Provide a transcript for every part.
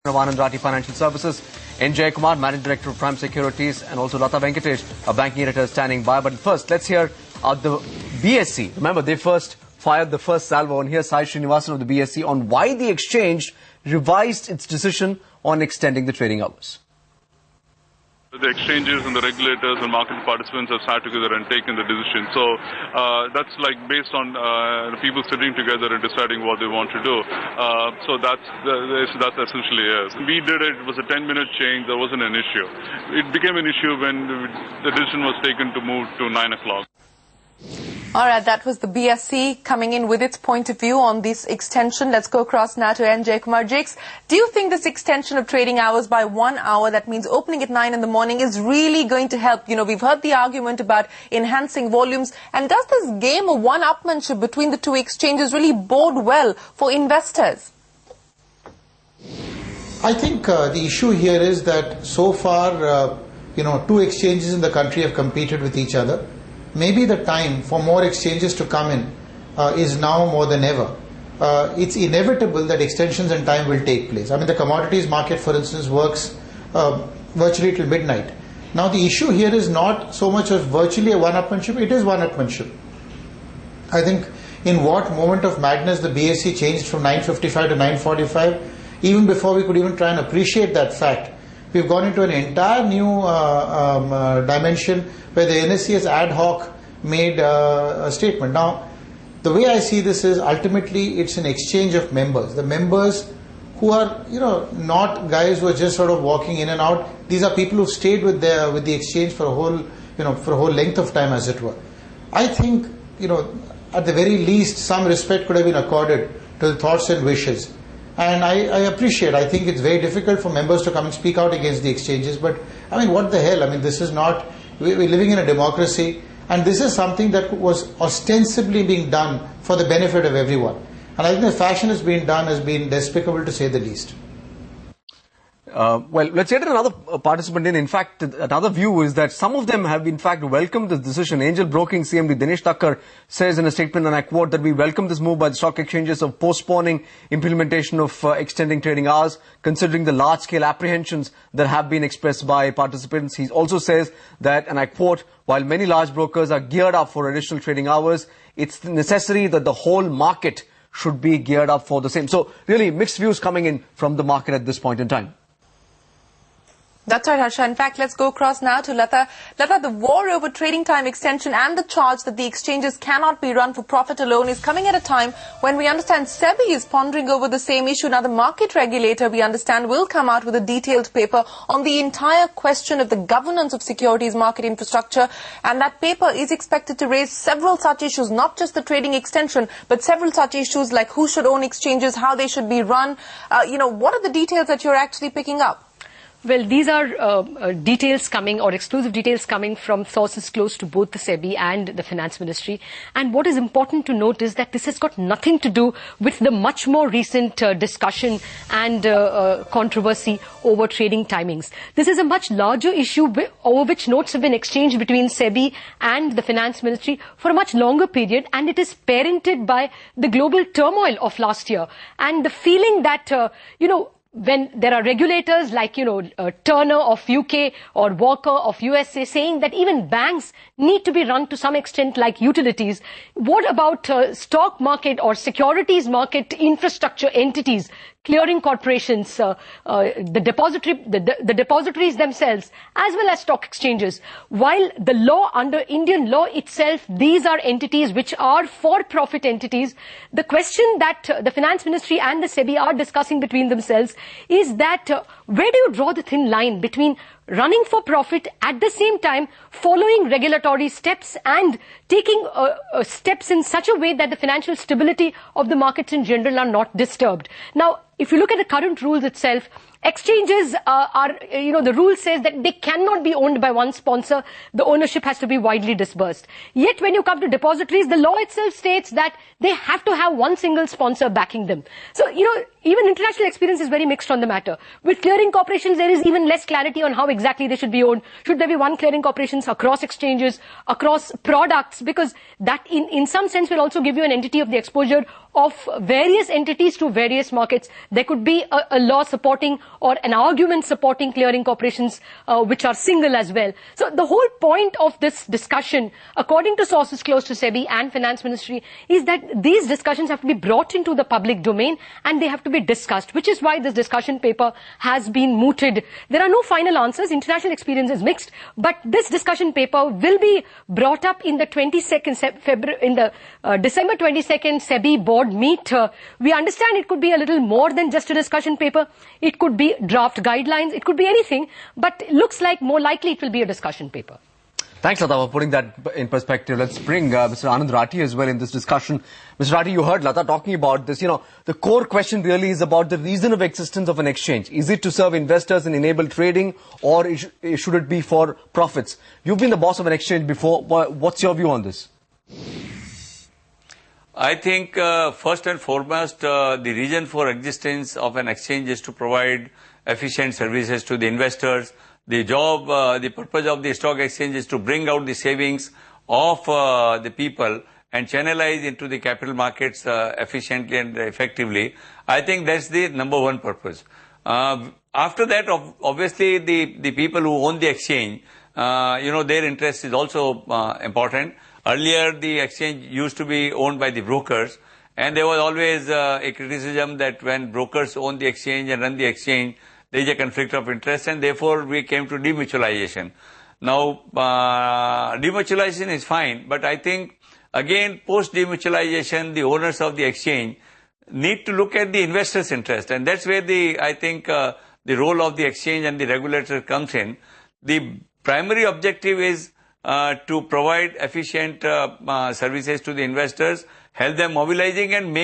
of Anand, Rathi Financial Services, and Jayakumar, Managing Director of Prime Securities, and also Rathi, a banking editor, standing by. But first, let's hear the BSE. Remember, they first fired the first salvo, and here's Sai Srinivasan of the BSE on why the exchange revised its decision on extending the trading hours. The exchanges and the regulators and market participants have sat together and taken the decision. So that's like based on people sitting together and deciding what they want to do. So that's essentially it. We did it. It was a 10-minute change. There wasn't an issue. It became an issue when the decision was taken to move to 9 o'clock. All right, that was the BSE coming in with its point of view on this extension. Let's go across now to Jayakumar. Jakes, do you think this extension of trading hours by 1 hour, that means opening at 9 in the morning, is really going to help? You know, we've heard the argument about enhancing volumes. And does this game of one-upmanship between the two exchanges really bode well for investors? I think the issue here is that so far, two exchanges in the country have competed with each other. Maybe the time for more exchanges to come in is now more than ever. It's inevitable that extensions in time will take place. I mean, the commodities market, for instance, works virtually till midnight. Now, the issue here is not so much of virtually a one-upmanship, it is one-upmanship. I think in what moment of madness the BSE changed from 9:55 to 9:45, even before we could even try and appreciate that fact, we've gone into an entire new dimension where the NSE has ad hoc made a statement. Now, the way I see this is ultimately it's an exchange of members. The members who are, not guys who are just sort of walking in and out. These are people who've stayed with the exchange for a whole length of time, as it were. I think, at the very least, some respect could have been accorded to the thoughts and wishes. And I think it's very difficult for members to come and speak out against the exchanges. But, I mean, what the hell? I mean, this is not, we're living in a democracy. And this is something that was ostensibly being done for the benefit of everyone. And I think the fashion it's been done has been despicable, to say the least. Well, let's get another participant in. In fact, another view is that some of them have, in fact, welcomed this decision. Angel Broking CMD Dinesh Thakkar says in a statement, and I quote, that we welcome this move by the stock exchanges of postponing implementation of extending trading hours, considering the large-scale apprehensions that have been expressed by participants. He also says that, and I quote, while many large brokers are geared up for additional trading hours, it's necessary that the whole market should be geared up for the same. So, really, mixed views coming in from the market at this point in time. That's right, Harsha. In fact, let's go across now to Lata. Lata, the war over trading time extension and the charge that the exchanges cannot be run for profit alone is coming at a time when we understand SEBI is pondering over the same issue. Now, the market regulator, we understand, will come out with a detailed paper on the entire question of the governance of securities market infrastructure. And that paper is expected to raise several such issues, not just the trading extension, but several such issues like who should own exchanges, how they should be run. What are the details that you're actually picking up? Well, these are details coming, or exclusive details coming from sources close to both the SEBI and the Finance Ministry. And what is important to note is that this has got nothing to do with the much more recent discussion and controversy over trading timings. This is a much larger issue over which notes have been exchanged between SEBI and the Finance Ministry for a much longer period, and it is parented by the global turmoil of last year and the feeling that, when there are regulators like, Turner of UK or Walker of USA saying that even banks need to be run to some extent like utilities, what about stock market or securities market infrastructure entities, clearing corporations, the depositories themselves, as well as stock exchanges? While the law, under Indian law itself, these are entities which are for-profit entities, the question that the Finance Ministry and the SEBI are discussing between themselves is that where do you draw the thin line between running for profit at the same time following regulatory steps and taking steps in such a way that the financial stability of the markets in general are not disturbed? Now, if you look at the current rules itself, exchanges the rule says that they cannot be owned by one sponsor. The ownership has to be widely dispersed. Yet when you come to depositories, the law itself states that they have to have one single sponsor backing them. So, even international experience is very mixed on the matter. With clearing corporations, there is even less clarity on how exactly they should be owned. Should there be one clearing corporations across exchanges, across products? Because that in some sense will also give you an entity of the exposure of various entities to various markets. There could be a law supporting or an argument supporting clearing corporations which are single as well. So the whole point of this discussion, according to sources close to SEBI and Finance Ministry, is that these discussions have to be brought into the public domain and they have to be discussed, which is why this discussion paper has been mooted. There are no final answers. International experience is mixed, but this discussion paper will be brought up in the 22nd February, in the December 22nd SEBI board meet. We understand it could be a little more than just a discussion paper. It could be draft guidelines. It could be anything, but it looks like more likely it will be a discussion paper. Thanks, Lata, for putting that in perspective. Let's bring Mr. Anand Rathi as well in this discussion. Mr. Rathi, you heard Lata talking about this. You know, the core question really is about the reason of existence of an exchange. Is it to serve investors and enable trading, or should it be for profits? You've been the boss of an exchange before. What's your view on this? I think first and foremost, the reason for existence of an exchange is to provide efficient services to the investors. The the purpose of the stock exchange is to bring out the savings of the people and channelize into the capital markets efficiently and effectively. I think that's the number one purpose. After that, obviously, the people who own the exchange, their interest is also important. Earlier, the exchange used to be owned by the brokers, and there was always a criticism that when brokers own the exchange and run the exchange, there is a conflict of interest, and therefore we came to demutualization. Now, demutualization is fine, but I think, again, post-demutualization, the owners of the exchange need to look at the investors' interest, and that's where I think the role of the exchange and the regulator comes in. The primary objective is to provide efficient services to the investors, help them mobilizing and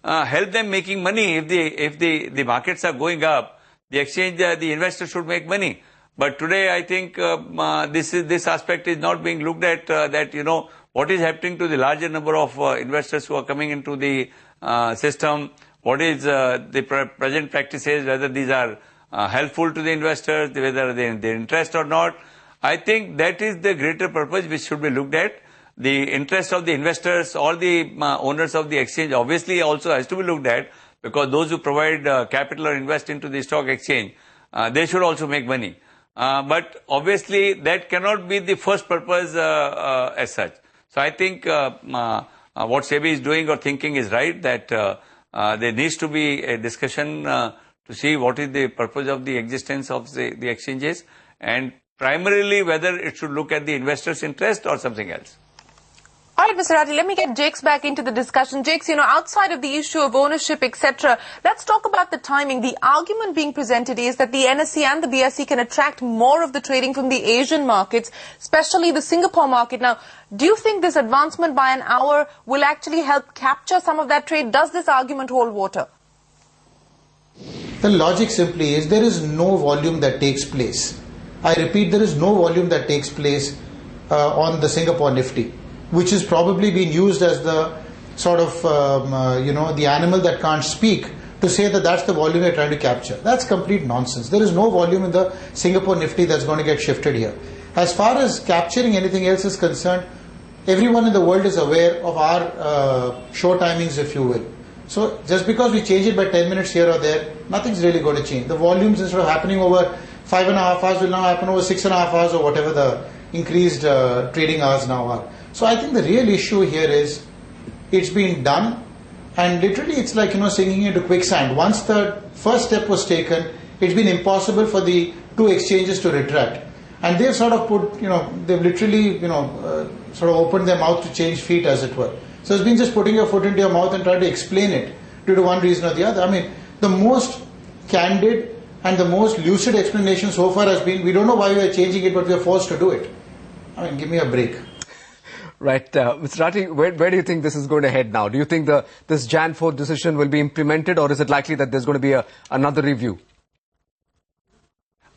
help them making money. If the markets are going up, the exchange, the investor should make money. But today, I think this aspect is not being looked at. What is happening to the larger number of investors who are coming into the system? What is the present practices? Whether these are helpful to the investors, whether they interest or not. I think that is the greater purpose which should be looked at. The interest of the investors, all the owners of the exchange, obviously also has to be looked at, because those who provide capital or invest into the stock exchange, they should also make money. But obviously that cannot be the first purpose as such. So I think what SEBI is doing or thinking is right, that there needs to be a discussion to see what is the purpose of the existence of the exchanges, and primarily whether it should look at the investors' interest or something else. All right, Mr. Rathi, let me get Jakes back into the discussion. Jakes, outside of the issue of ownership, etc., let's talk about the timing. The argument being presented is that the NSE and the BSE can attract more of the trading from the Asian markets, especially the Singapore market. Now, do you think this advancement by an hour will actually help capture some of that trade? Does this argument hold water? The logic simply is there is no volume that takes place. I repeat, there is no volume that takes place on the Singapore Nifty, which is probably being used as the sort of, the animal that can't speak to say that that's the volume we're trying to capture. That's complete nonsense. There is no volume in the Singapore Nifty that's going to get shifted here. As far as capturing anything else is concerned, everyone in the world is aware of our show timings, if you will. So just because we change it by 10 minutes here or there, nothing's really going to change. The volumes, instead of happening over 5.5 hours, will now happen over 6.5 hours, or whatever the increased trading hours now are. So I think the real issue here is it's been done, and literally it's like, sinking into quicksand. Once the first step was taken, it's been impossible for the two exchanges to retract. And they've sort of they've literally, sort of opened their mouth to change feet, as it were. So it's been just putting your foot into your mouth and trying to explain it due to one reason or the other. I mean, the most candid and the most lucid explanation so far has been, we don't know why we are changing it, but we are forced to do it. I mean, give me a break. Right. Mr. Rathi, where do you think this is going to head now? Do you think this Jan 4th decision will be implemented, or is it likely that there's going to be another review?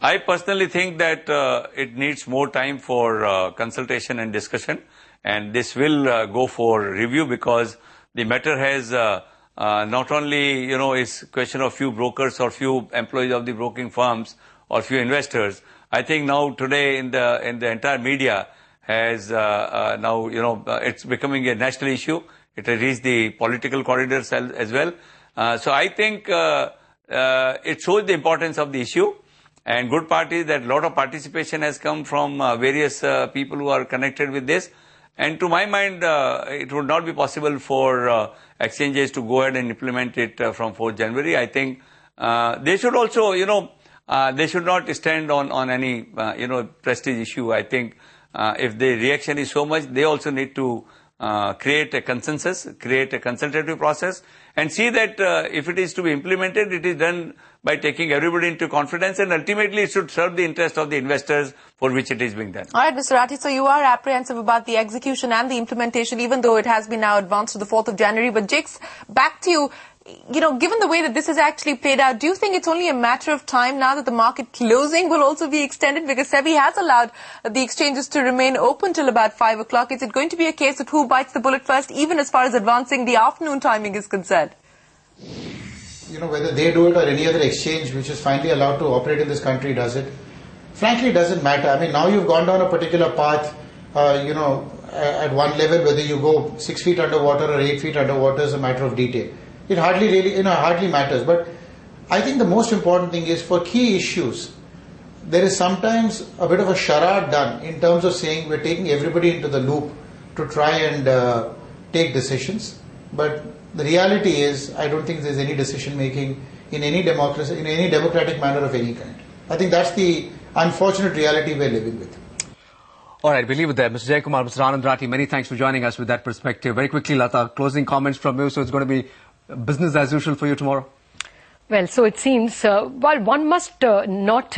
I personally think that it needs more time for consultation and discussion, and this will go for review, because the matter has not only, it's a question of few brokers or few employees of the broking firms or few investors. I think now today in the entire media has now, it's becoming a national issue. It has reached the political corridors as well. So I think it shows the importance of the issue. And good part is that a lot of participation has come from various people who are connected with this. And to my mind, it would not be possible for exchanges to go ahead and implement it from 4th January. I think they should also, they should not stand on any, prestige issue. I think if the reaction is so much, they also need to create a consensus, create a consultative process, and see that if it is to be implemented, it is done by taking everybody into confidence, and ultimately it should serve the interest of the investors for which it is being done. All right, Mr. Rathi, so you are apprehensive about the execution and the implementation, even though it has been now advanced to the 4th of January. But Jakes, back to you. Given the way that this has actually played out, do you think it's only a matter of time now that the market closing will also be extended? Because SEBI has allowed the exchanges to remain open till about 5 o'clock. Is it going to be a case of who bites the bullet first, even as far as advancing the afternoon timing is concerned? Whether they do it or any other exchange which is finally allowed to operate in this country does it, frankly it doesn't matter. I mean, now you've gone down a particular path, at one level, whether you go 6 feet underwater or 8 feet underwater is a matter of detail. It hardly matters. But I think the most important thing is for key issues, there is sometimes a bit of a charade done in terms of saying we're taking everybody into the loop to try and take decisions. But the reality is, I don't think there's any decision making in any democracy, in any democratic manner of any kind. I think that's the unfortunate reality we're living with. All right, we'll leave it there. Mr. Jayakumar, Mr. Anand, Rathi, many thanks for joining us with that perspective. Very quickly, Lata, closing comments from you. So it's going to be business as usual for you tomorrow? Well, so it seems, one must not, make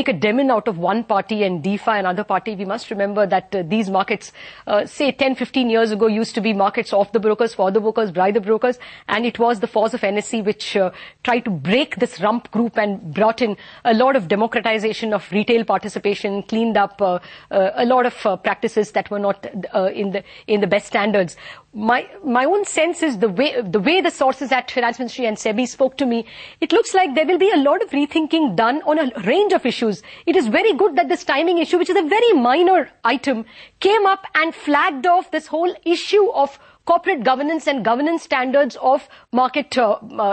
a demon out of one party and defy another party. We must remember that these markets, say 10, 15 years ago, used to be markets of the brokers, for the brokers, by the brokers, and it was the force of NSE which tried to break this rump group and brought in a lot of democratization of retail participation, cleaned up a lot of practices that were not in the best standards. My own sense is the way the sources at Finance Ministry and SEBI spoke to me, it looks like there will be a lot of rethinking done on a range of issues. It is very good that this timing issue, which is a very minor item, came up and flagged off this whole issue of corporate governance and governance standards of market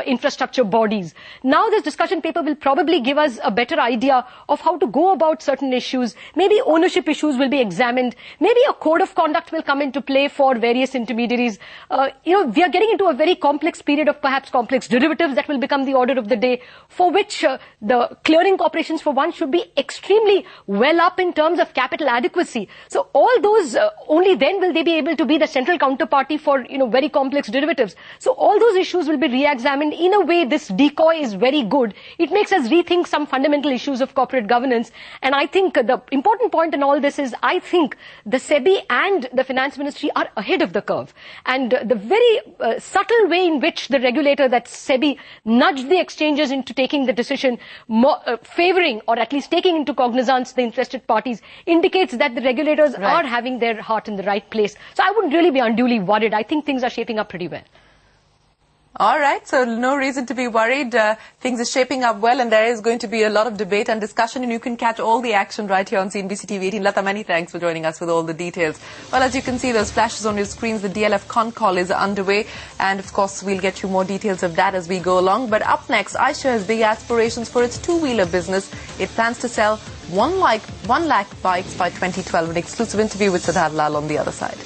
infrastructure bodies. Now this discussion paper will probably give us a better idea of how to go about certain issues. Maybe ownership issues will be examined. Maybe a code of conduct will come into play for various intermediaries. We are getting into a very complex period of perhaps complex derivatives that will become the order of the day, for which the clearing corporations, for one, should be extremely well up in terms of capital adequacy. So all those, only then will they be able to be the central counterparty for very complex derivatives. So all those issues will be re-examined. In a way, this decoy is very good. It makes us rethink some fundamental issues of corporate governance. And I think the important point in all this is, I think the SEBI and the Finance Ministry are ahead of the curve. And the very subtle way in which the regulator, that SEBI, nudged the exchanges into taking the decision, favoring or at least taking into cognizance the interested parties, indicates that the regulators are having their heart in the right place. So I wouldn't really be unduly worried. I think things are shaping up pretty well. All right, so no reason to be worried. Things are shaping up well, and there is going to be a lot of debate and discussion, and you can catch all the action right here on Cnbc TV 18. Lata, many thanks for joining us with all the details. Well, as you can see, those flashes on your screens, the DLF con call is underway, and of course, we'll get you more details of that as we go along. But up next, Eicher has big aspirations for its two-wheeler business. It plans to sell 1 lakh bikes by 2012. An exclusive interview with Siddharth Lal on the other side.